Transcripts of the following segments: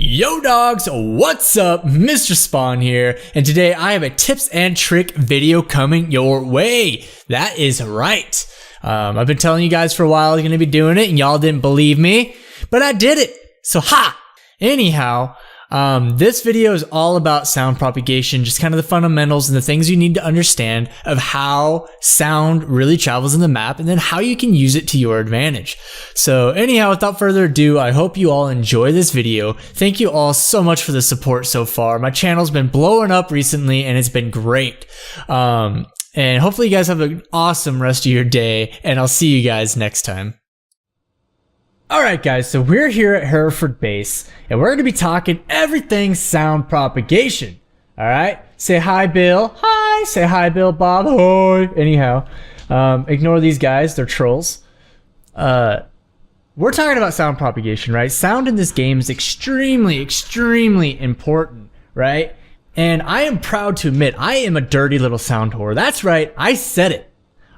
Yo dogs, what's up? MrSpwn here, and today I have a tips and trick video coming your way. That is right. I've been telling you guys for a while I was going to be doing it, and y'all didn't believe me, but I did it. So ha! Anyhow, this video is all about sound propagation, just kind of the fundamentals and the things you need to understand of how sound really travels in the map and then how you can use it to your advantage. So anyhow, without further ado, I hope you all enjoy this video. Thank you all so much for the support so far. My channel's been blowing up recently and it's been great. And hopefully you guys have an awesome rest of your day, and I'll see you guys next time. Alright guys, so we're here at Hereford Base, and we're going to be talking everything sound propagation. Alright? Say hi, Bill. Hi! Say hi, Bill. Bob. Hi! Anyhow, ignore these guys, they're trolls. We're talking about sound propagation, right? Sound in this game is extremely important, right? And I am proud to admit, I am a dirty little sound whore. That's right, I said it.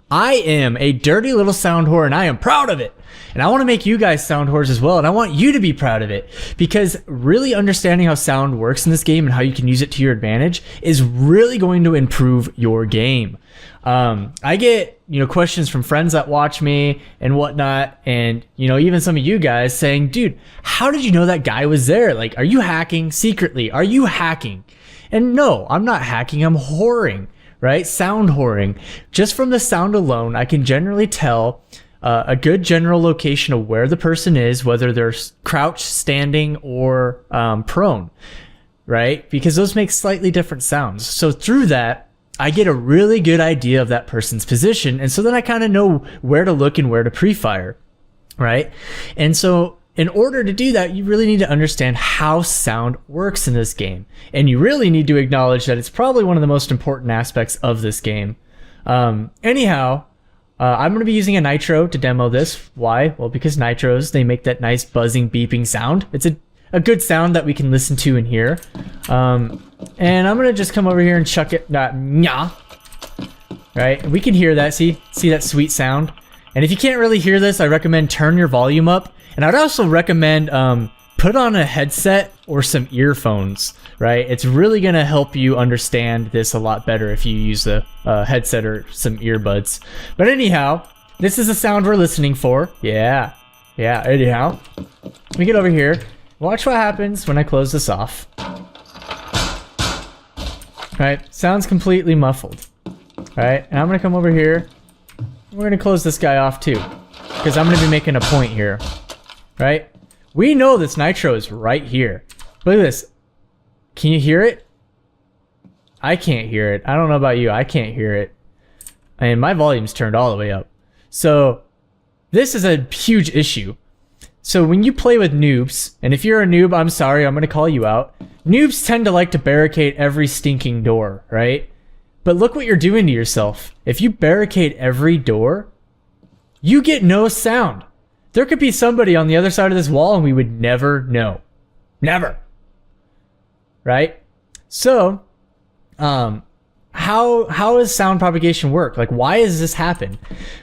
I am a dirty little sound whore, and I am proud of it. And I want to make you guys sound whores as well, and I want you to be proud of it, because really understanding how sound works in this game and how you can use it to your advantage is really going to improve your game. I get, questions from friends that watch me and whatnot, and, even some of you guys saying, dude, how did you know that guy was there? Like, are you hacking secretly? Are you hacking? And no, I'm not hacking, I'm whoring, right? Sound whoring. Just from the sound alone, I can generally tell a good general location of where the person is, whether they're crouched, standing, or prone, right? Because those make slightly different sounds. So through that, I get a really good idea of that person's position, and so then I kind of know where to look and where to pre-fire, right? And so in order to do that, you really need to understand how sound works in this game, and you really need to acknowledge that it's probably one of the most important aspects of this game. Anyhow, I'm going to be using a nitro to demo this. Why? Well, because nitros, they make that nice buzzing, beeping sound. It's a good sound that we can listen to and hear. And I'm going to just come over here and chuck it, nya, right? We can hear that, see that sweet sound? And if you can't really hear this, I recommend turn your volume up. And I'd also recommend put on a headset or some earphones, right? It's really going to help you understand this a lot better if you use a headset or some earbuds. But anyhow, this is the sound we're listening for. Yeah, anyhow. Let me get over here. Watch what happens when I close this off. Right, sounds completely muffled. Right, and I'm going to come over here. We're going to close this guy off too, because I'm going to be making a point here. Right? We know this nitro is right here. Look at this. Can you hear it? I can't hear it. I don't know about you. I can't hear it. And my volume's turned all the way up. So this is a huge issue. So when you play with noobs, and if you're a noob, I'm sorry, I'm going to call you out. Noobs tend to like to barricade every stinking door, right? But look what you're doing to yourself. If you barricade every door, you get no sound. There could be somebody on the other side of this wall and we would never know. Never. Right? So, how does sound propagation work? Like, why does this happen?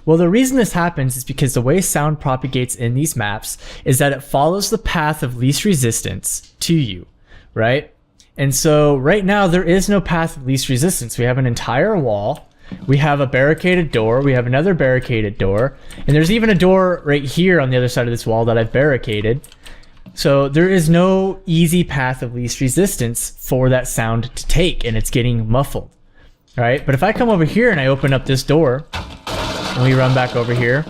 Well, the reason this happens is because the way sound propagates in these maps is that it follows the path of least resistance to you, right? And so right now there is no path of least resistance. We have an entire wall. We have a barricaded door, we have another barricaded door, and there's even a door right here on the other side of this wall that I've barricaded. So there is no easy path of least resistance for that sound to take, and it's getting muffled. Alright, but if I come over here and I open up this door, and we run back over here,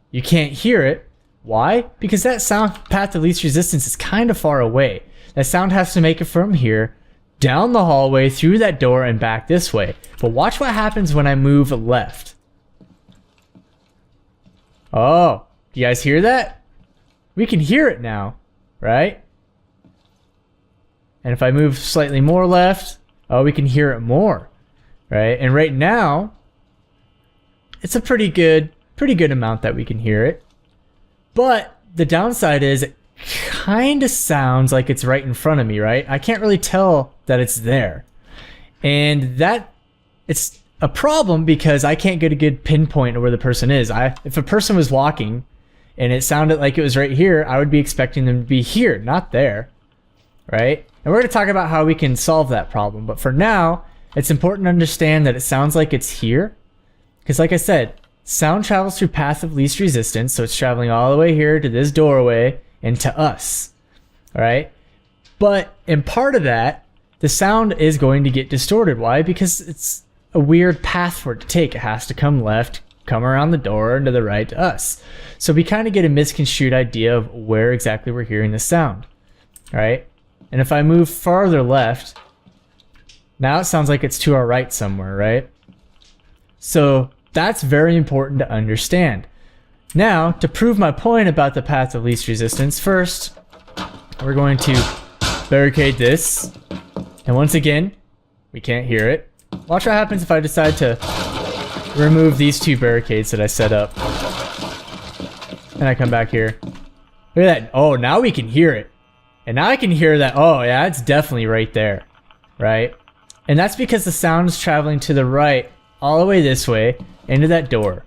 you can't hear it. Why? Because that sound path of least resistance is kind of far away. That sound has to make it from here, down the hallway, through that door, and back this way. But watch what happens when I move left. Oh, you guys hear that? We can hear it now, right? And if I move slightly more left, oh, we can hear it more, right? And right now, it's a pretty good amount that we can hear it. But the downside is it kind of sounds like it's right in front of me, right? I can't really tell that it's there. And it's a problem because I can't get a good pinpoint of where the person is. If a person was walking and it sounded like it was right here, I would be expecting them to be here, not there, right? And we're going to talk about how we can solve that problem. But for now, it's important to understand that it sounds like it's here. Because like I said, sound travels through path of least resistance. So it's traveling all the way here to this doorway and to us. All right. But in part of that, the sound is going to get distorted. Why? Because it's a weird path for it to take. It has to come left, come around the door, and to the right to us. So we kind of get a misconstrued idea of where exactly we're hearing the sound. All right. And if I move farther left, now it sounds like it's to our right somewhere, right? So that's very important to understand. Now, to prove my point about the path of least resistance, first, we're going to barricade this. And once again, we can't hear it. Watch what happens if I decide to remove these two barricades that I set up. And I come back here. Look at that. Oh, now we can hear it. And now I can hear that. Oh, yeah, it's definitely right there. Right? And that's because the sound is traveling to the right, all the way this way, into that door.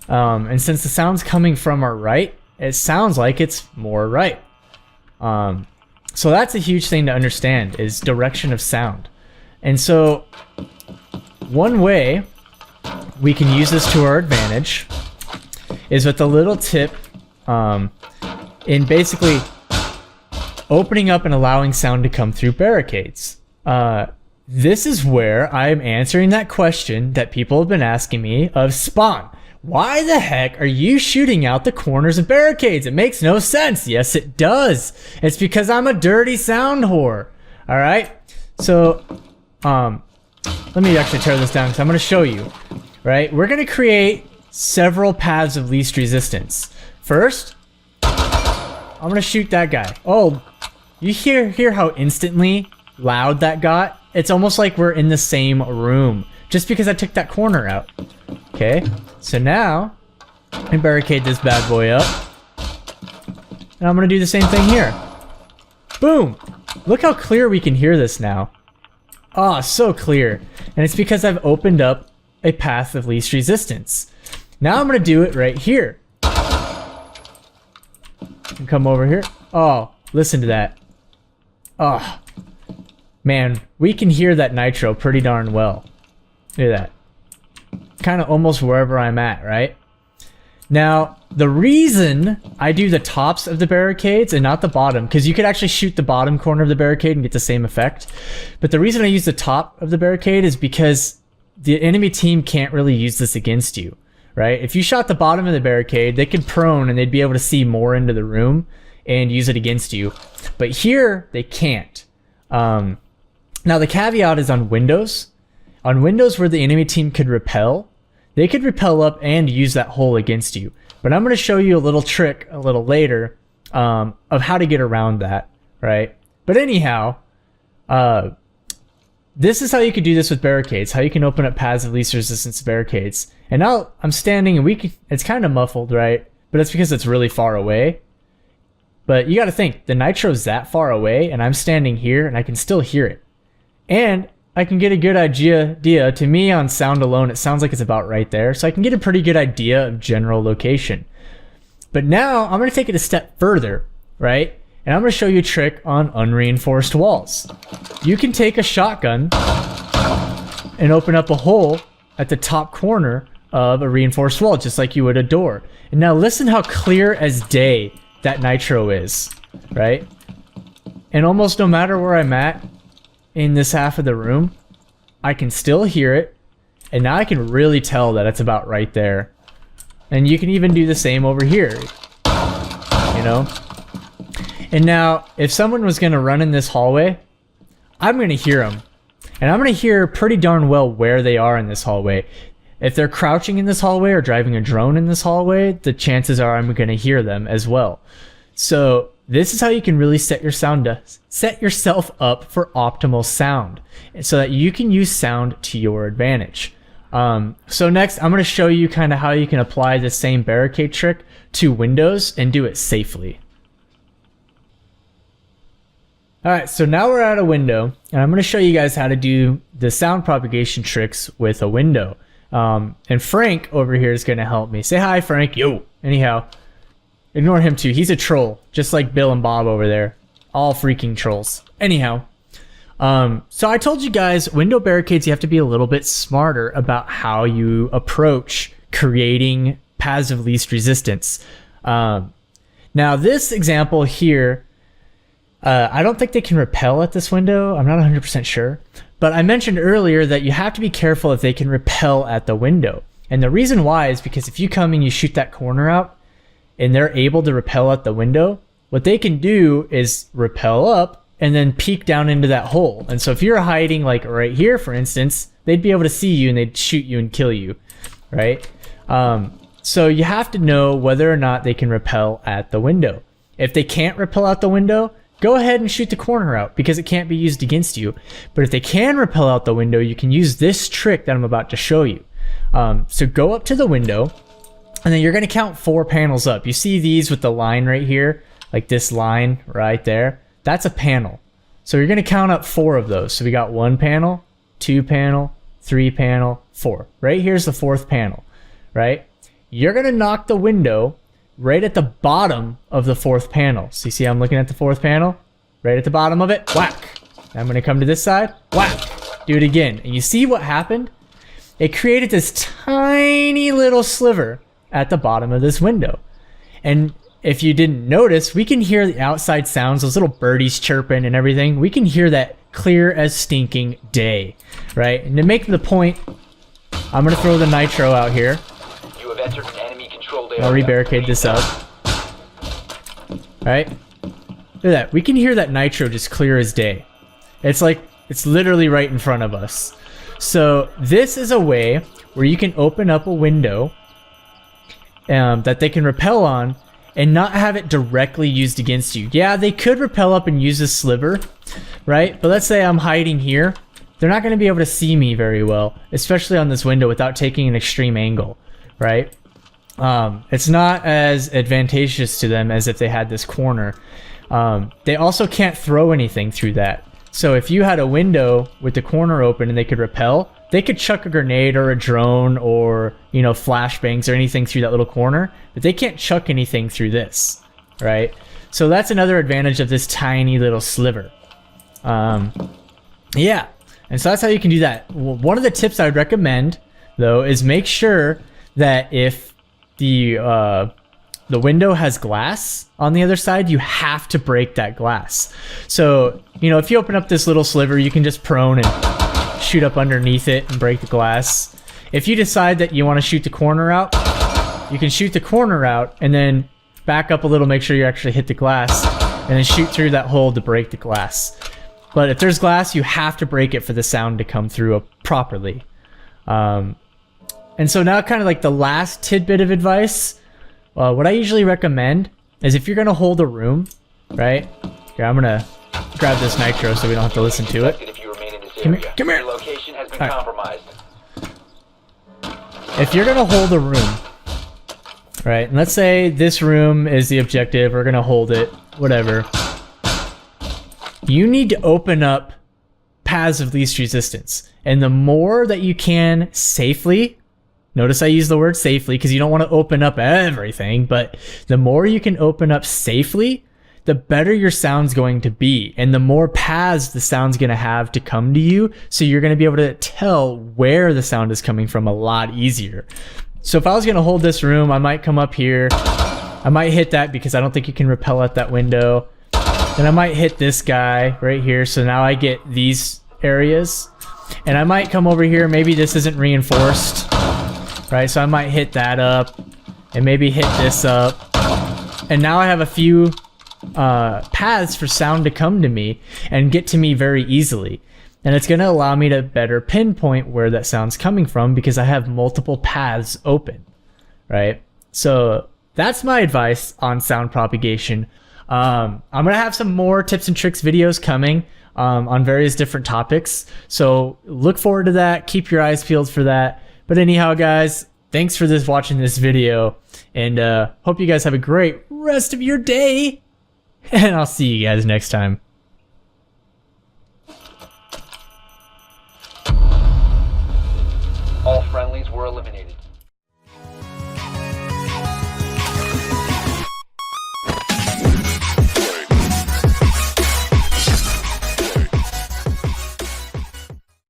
And since the sound's coming from our right, it sounds like it's more right. So that's a huge thing to understand, is direction of sound. And so one way we can use this to our advantage is with a little tip in basically opening up and allowing sound to come through barricades. This is where I'm answering that question that people have been asking me of Spawn. Why the heck are you shooting out the corners of barricades? It makes no sense. Yes, it does. It's because I'm a dirty sound whore. All right. So, let me actually tear this down because I'm going to show you. Right. We're going to create several paths of least resistance. First, I'm going to shoot that guy. Oh, you hear how instantly loud that got? It's almost like we're in the same room just because I took that corner out. Okay, so now I barricade this bad boy up, and I'm gonna do the same thing here. Boom! Look how clear we can hear this now. Oh, so clear. And it's because I've opened up a path of least resistance. Now I'm gonna do it right here. And come over here. Oh, listen to that. Oh, man, we can hear that nitro pretty darn well. Look at that. Kind of almost wherever I'm at, right? Now, the reason I do the tops of the barricades and not the bottom, because you could actually shoot the bottom corner of the barricade and get the same effect. But the reason I use the top of the barricade is because the enemy team can't really use this against you, right? If you shot the bottom of the barricade, they could prone and they'd be able to see more into the room and use it against you. But here, they can't. Now, the caveat is on windows. On windows where the enemy team could repel, they could repel up and use that hole against you. But I'm going to show you a little trick a little later of how to get around that, right? But anyhow, this is how you could do this with barricades, how you can open up paths of least resistance barricades. And now I'm standing and it's kind of muffled, right? But it's because it's really far away. But you got to think, the nitro's that far away and I'm standing here and I can still hear it. And I can get a good idea. To me, on sound alone, it sounds like it's about right there. So I can get a pretty good idea of general location. But now I'm going to take it a step further, right? And I'm going to show you a trick on unreinforced walls. You can take a shotgun and open up a hole at the top corner of a reinforced wall, just like you would a door. And now listen how clear as day that nitro is, right? And almost no matter where I'm at in this half of the room, I can still hear it. And now I can really tell that it's about right there. And you can even do the same over here, you know? And now, if someone was going to run in this hallway, I'm going to hear them. And I'm going to hear pretty darn well where they are in this hallway. If they're crouching in this hallway or driving a drone in this hallway, the chances are I'm going to hear them as well. So this is how you can really set yourself up for optimal sound so that you can use sound to your advantage. So next, I'm going to show you kind of how you can apply the same barricade trick to windows and do it safely. Alright, so now we're at a window, and I'm going to show you guys how to do the sound propagation tricks with a window. And Frank over here is going to help me. Say hi, Frank. Yo. Anyhow, Ignore him too. He's a troll, just like Bill and Bob over there. All freaking trolls. Anyhow, so I told you guys, window barricades, you have to be a little bit smarter about how you approach creating paths of least resistance. Now this example here, I don't think they can repel at this window. I'm not 100% sure. But I mentioned earlier that you have to be careful if they can repel at the window. And the reason why is because if you come and you shoot that corner out and they're able to repel at the window, what they can do is repel up and then peek down into that hole. And so if you're hiding like right here, for instance, they'd be able to see you and they'd shoot you and kill you, right? So you have to know whether or not they can repel at the window. If they can't repel out the window, go ahead and shoot the corner out because it can't be used against you. But if they can repel out the window, you can use this trick that I'm about to show you. So go up to the window and then you're going to count 4 panels up. You see these with the line right here, like this line right there. That's a panel. So you're going to count up 4 of those. So we got 1 panel, 2 panel, 3 panel, 4. Right here's the 4th panel, right? You're going to knock the window right at the bottom of the 4th panel. So you see I'm looking at the 4th panel? Right at the bottom of it, whack. I'm going to come to this side, whack. Do it again. And you see what happened? It created this tiny little sliver at the bottom of this window. And if you didn't notice, we can hear the outside sounds, those little birdies chirping and everything. We can hear that clear as stinking day, right? And to make the point, I'm going to throw the nitro out here. You have entered an enemy controlled area. I'll rebarricade this up. Right? Look at that. We can hear that nitro just clear as day. It's like, it's literally right in front of us. So this is a way where you can open up a window that they can repel on and not have it directly used against you. Yeah, they could repel up and use a sliver, right? But let's say I'm hiding here. They're not going to be able to see me very well, especially on this window without taking an extreme angle, right? It's not as advantageous to them as if they had this corner. They also can't throw anything through that. So if you had a window with the corner open and they could repel, they could chuck a grenade or a drone or, you know, flashbangs or anything through that little corner, but they can't chuck anything through this, right? So that's another advantage of this tiny little sliver. Yeah, and so that's how you can do that. One of the tips I would recommend, though, is make sure that if the window has glass on the other side, you have to break that glass. So, you know, if you open up this little sliver, you can just prone and shoot up underneath it and break the glass. If you decide that you want to shoot the corner out, you can shoot the corner out and then back up a little, make sure you actually hit the glass, and then shoot through that hole to break the glass. But if there's glass, you have to break it for the sound to come through properly. And so now kind of like the last tidbit of advice, what I usually recommend is if you're going to hold a room, right? Here, I'm going to grab this nitro so we don't have to listen to it. Come here. Come here. Your location has been compromised. If you're going to hold a room, right? And let's say this room is the objective. We're going to hold it, whatever. You need to open up paths of least resistance. And the more that you can safely, notice I use the word safely because you don't want to open up everything, but the more you can open up safely, the better your sound's going to be. And the more paths the sound's going to have to come to you, so you're going to be able to tell where the sound is coming from a lot easier. So if I was going to hold this room, I might come up here. I might hit that because I don't think you can repel at that window. Then I might hit this guy right here. So now I get these areas. And I might come over here. Maybe this isn't reinforced, right? So I might hit that up and maybe hit this up. And now I have a few paths for sound to come to me and get to me very easily. And it's going to allow me to better pinpoint where that sound's coming from because I have multiple paths open, right? So that's my advice on sound propagation. I'm going to have some more tips and tricks videos coming on various different topics. So look forward to that. Keep your eyes peeled for that. But anyhow, guys, thanks for watching this video, and hope you guys have a great rest of your day. And I'll see you guys next time.